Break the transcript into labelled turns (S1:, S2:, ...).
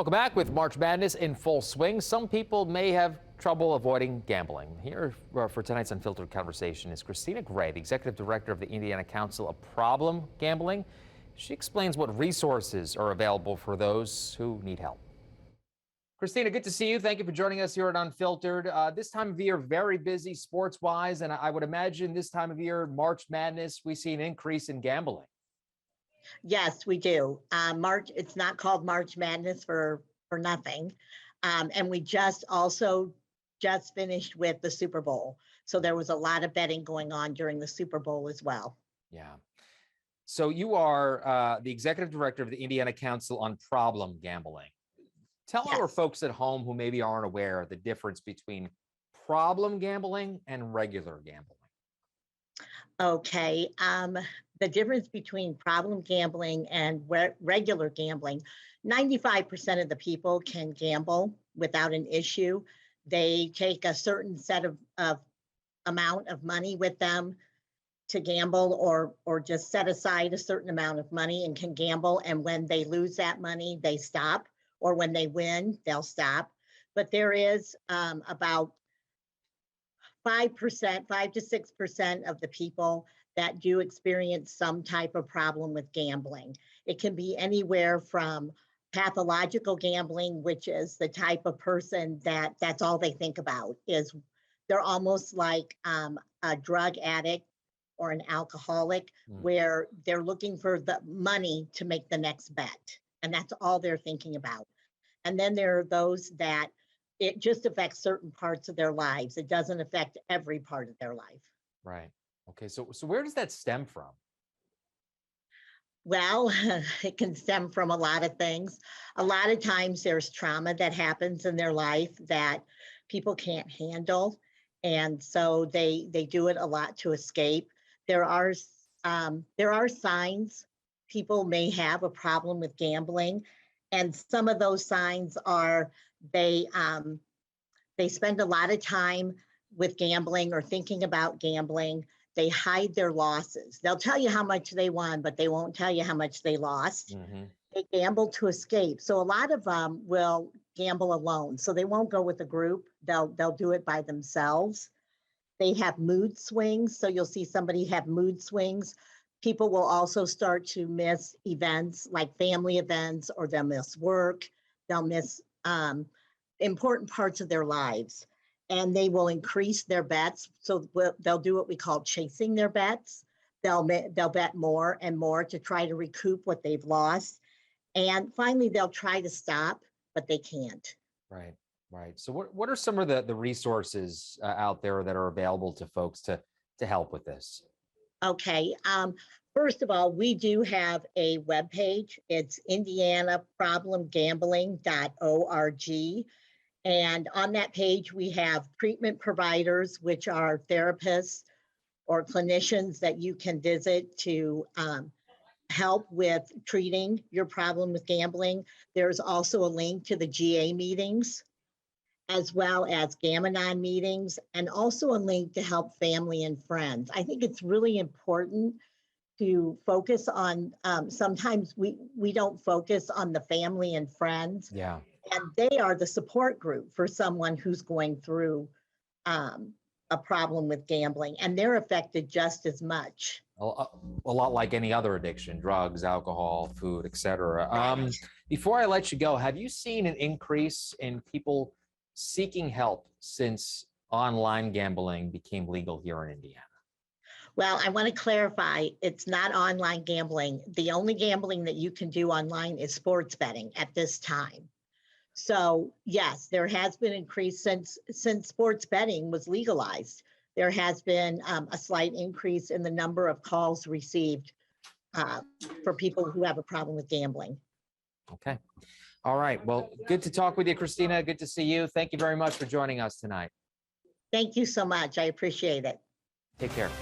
S1: Welcome back. With March Madness in full swing, some people may have trouble avoiding gambling. Here for tonight's Unfiltered conversation is Christina Gray, the Executive Director of the Indiana Council of Problem Gambling. She explains what resources are available for those who need help. Christina, good to see you. Thank you for joining us here at Unfiltered. This time of year, very busy sports-wise, and I would imagine this time of year, March Madness, we see an increase in gambling.
S2: Yes, we do. It's not called March Madness for nothing. And we just finished with the Super Bowl. So there was a lot of betting going on during the Super Bowl as well.
S1: Yeah. So you are the Executive Director of the Indiana Council on Problem Gambling. Tell our folks at home who maybe aren't aware the difference between problem gambling and regular gambling.
S2: Okay. The difference between problem gambling and regular gambling, 95% of the people can gamble without an issue. They take a certain set of amount of money with them to gamble, or just set aside a certain amount of money and can gamble. And when they lose that money, they stop, or when they win, they'll stop. But there is about 5%, 5 to 6% of the people that do experience some type of problem with gambling. It can be anywhere from pathological gambling, which is the type of person that's all they think about, is they're almost like a drug addict or an alcoholic, where they're looking for the money to make the next bet. And that's all they're thinking about. And then there are those that it just affects certain parts of their lives. It doesn't affect every part of their life.
S1: Right. Okay. So where does that stem from?
S2: Well, it can stem from a lot of things. A lot of times there's trauma that happens in their life that people can't handle. And so they do it a lot to escape. There are signs people may have a problem with gambling. And some of those signs are they spend a lot of time with gambling or thinking about gambling. They hide their losses. They'll tell you how much they won, but they won't tell you how much they lost. They gamble to escape. So a lot of them will gamble alone. So they won't go with a group. They'll do it by themselves. They have mood swings. So you'll see somebody have mood swings. People will also start to miss events like family events, or they'll miss work. They'll miss important parts of their lives. And they will increase their bets. So they'll do what we call chasing their bets. They'll bet more and more to try to recoup what they've lost. And finally, they'll try to stop, but they can't.
S1: Right, right. So what are some of the resources out there that are available to folks to help with this?
S2: Okay. First of all, we do have a webpage. It's indianaproblemgambling.org. And on that page, we have treatment providers, which are therapists or clinicians that you can visit to help with treating your problem with gambling. There's also a link to the GA meetings, as well as Gamma-Non meetings, and also a link to help family and friends. I think it's really important to focus on, sometimes we don't focus on the family and friends.
S1: Yeah.
S2: And they are the support group for someone who's going through a problem with gambling, and they're affected just as much.
S1: A lot like any other addiction: drugs, alcohol, food, etc.
S2: Right.
S1: Before I let you go, have you seen an increase in people seeking help since online gambling became legal here in Indiana?
S2: Well, I want to clarify, it's not online gambling. The only gambling that you can do online is sports betting at this time. So yes, there has been increase since sports betting was legalized. There has been a slight increase in the number of calls received for people who have a problem with gambling.
S1: Okay. All right. Well, good to talk with you, Christina. Good to see you. Thank you very much for joining us tonight.
S2: Thank you so much. I appreciate it.
S1: Take care.